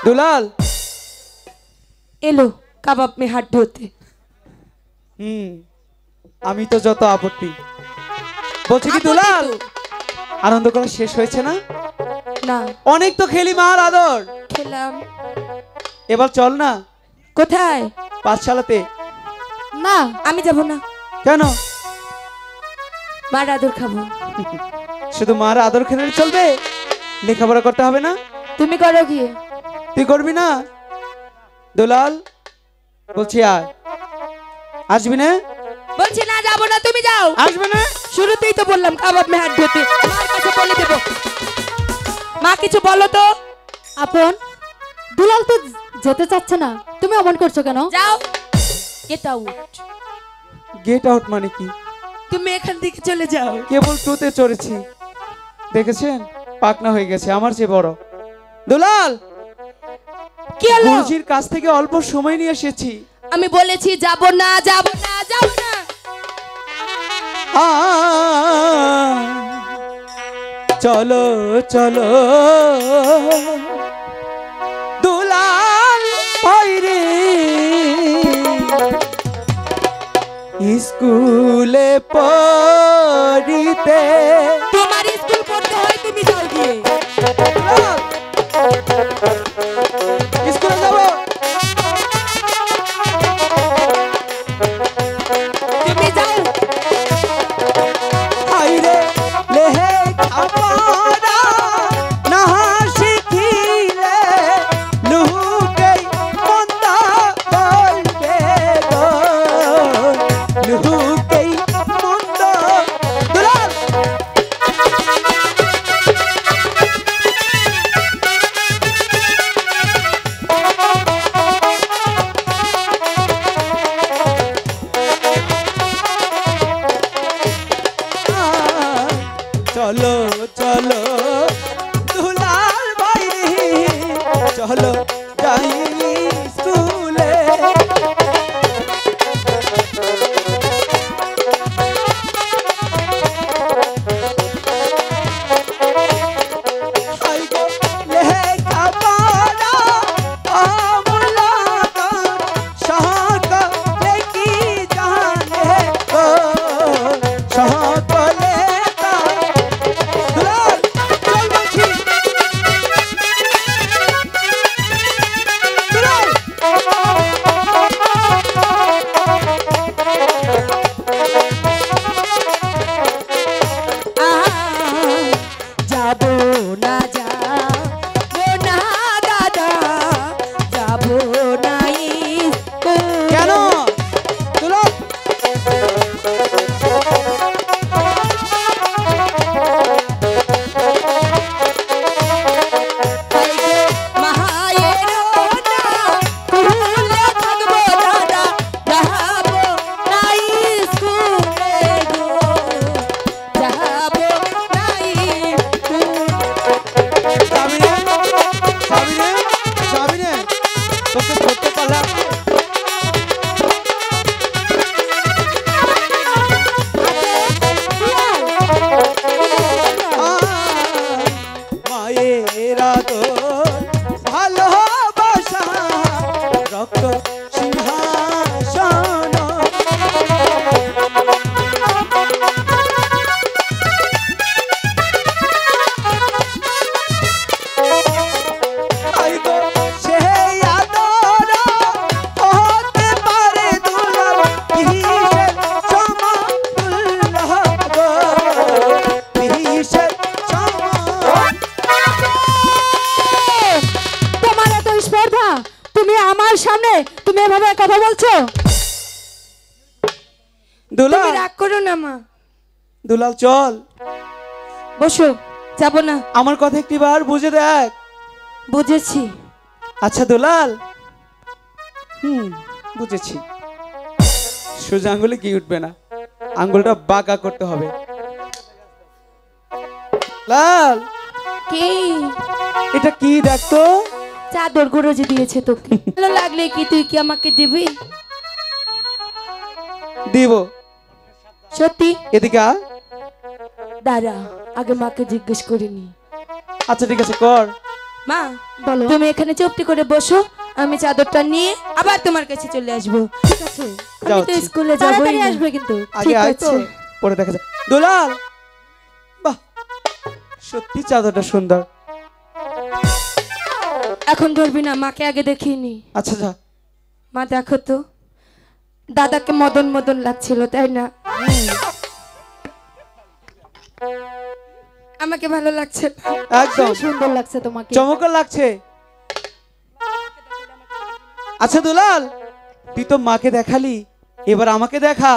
দুলাল এলো কাবাব মে হাত ধোতে। আমি তো যত আপত্তি বলছি কি দুলাল, আনন্দ করা শেষ হয়েছে না? না, অনেক তো খেলি মার আদর, খেলাম। এবার চল না কোথায়? পাঠশালাতে। না, আমি যাব না। কেন? মার আদর খাবো। শুধু মার আদর খেলে চলবে? লেখাপড়া করতে হবে না? তুমি করো গিয়ে। তুই করবি না? দুলাল বলছি আয়, আসবি না? বলছি না, যাবো না, তুমি যাও। আসবে না? শুরুতেই তো বললাম কাবাব মে হাত ধোতে। মার কাছে বলে দেব। মা কিছু বলো তো। আপন দুলাল তো যেতে চাচ্ছে না, তুমি অমন করছো কেন? যাও, গেট আউট। গেট আউট মানে কি? তুমি এখান থেকে চলে যাও। কেবল টুতে চড়েছি, দেখেছেন পাকনা হয়ে গেছে আমার চেয়ে বড়। দুলাল কি হলো? গুরুজির কাছ থেকে অল্প সময় নিয়ে এসেছি। আমি বলেছি যাব না, যাব না, যাব না। চলো চলো দুলাল বাইরে স্কুলে পড়িতে। তোমার স্কুল পড়তে হয়, তুমি যাও গিয়ে। স্কুলে যাবো। তুমি যাও। আইরে লেহে খাপারা না শিখিলে লুহুকেই মন্দা বলবে গো, লুহুকেই মন্দ। দুলাল চলো চলো দুলাল বাইরে চলো যাই স্কুলে। হাই গো লেখা পড়া আমলাত সকলে কি জানে গো, সকলে দুলাল চল বলছি। দুলাল যাব না, যাব না দাদা, যাব না স্কুল। কেন? দুলাল মায়ের না কুলে থাকবো দাদা, যাব না স্কুলে গো, যাব না স্কুল। যাবি রে? যাবি রে? যাবি রে? তোকে ধরতে পারলাম। মায়ের আদর ভালোবাসা রক্ত সিংহাসন। আইগো সেই আদর হতে পারে দুলাল কিসের সমতুল্য গো, কিসের সম। তোমার এত স্পর্ধা, তুমি আমার সামনে তুমি এভাবে কথা বলছো? তুমি দুলাল রাগ করো না মা, দুলাল চল, বসো। যাব না। আমার কথা একটিবার বুঝে দেখ। বুঝেছি। আচ্ছা দুলাল, বুঝেছি। সোজা আঙ্গুলে কি উঠবে না, আঙ্গুলটা বাঁকা করতে হবে। লাল কি? এটা কি দেখতো? চাদর গরজে দিয়েছে তোকে। ভালো লাগলে কি তুই কি আমাকে দিবি? দিব। সত্যি? এদিকে আ। দাঁড়া, আগে মাকে জিজ্ঞেস করিনি। আচ্ছা ঠিক আছে কর। মা বলো। তুমি এখানে চুপটি করে বসো, আমি চাদরটা নিয়ে আবার তোমার কাছে চলে আসবো। ঠিক আছে, আমি তো যাচ্ছি। স্কুলে যাবোই তাড়াতাড়ি না। আসবে কিন্তু। আগে ঠিক আয় তো, আছে। পরে দেখা যায়। দুলাল, বাহ, সত্যি চাদরটা সুন্দর। এখন ধরবি না, মাকে আগে দেখিয়ে নি। আচ্ছা যা। মা দেখো তো, দাদাকে মদন মদন লাগছিল তাই না? আমাকে ভালো লাগছে না। একদম সুন্দর লাগছে তোমাকে। চমৎকার লাগছে। আচ্ছা দুলাল, তুই তো মাকে দেখালি, এবার আমাকে দেখা।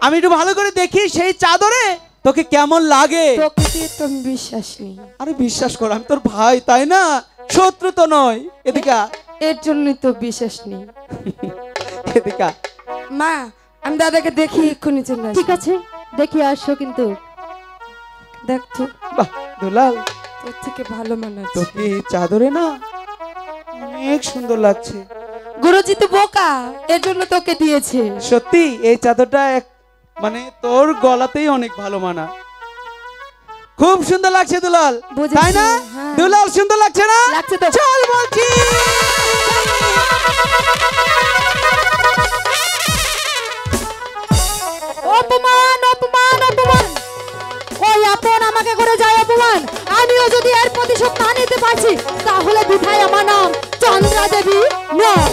আমি একটু ভালো করে দেখি সেই চাদরে তোকে কেমন লাগে। তোকে দিয়ে তো আমি বিশ্বাস নেই, আরে বিশ্বাস কর, আমি তোর ভাই, তাই না? শত্রু তো নয়। এদিকে আ, এর জন্যই তো বিশ্বাস নেই। এদিকে আ। মা আমি দাদাকে দেখি এক্ষুনি চলে আসবো। ঠিক আছে, দেখে আসো কিন্তু। দেখ তো, বাহ দুলাল, তোর থেকে ভালো মানাচ্ছে। তোকে এই চাদরে না অনেক সুন্দর লাগছে। গুরুজি তো বোকা, এর জন্য তোকে দিয়েছে। সত্যি এই চাদরটা মানে তোর গলাতেই অনেক ভালো মানা। খুব সুন্দর লাগছে দুলাল, বুঝেছি, তাই না? হ্যাঁ। দুলাল সুন্দর লাগছে না? লাগছে তো। চল বলছি। অপমান, অপমান, অপমান! ওই আপন আমাকে করে যায় অপমান। আমিও যদি এর প্রতিশোধ না নিতে পারছি, তাহলে বিধায় আমার নাম চন্দ্রা দেবী নয়।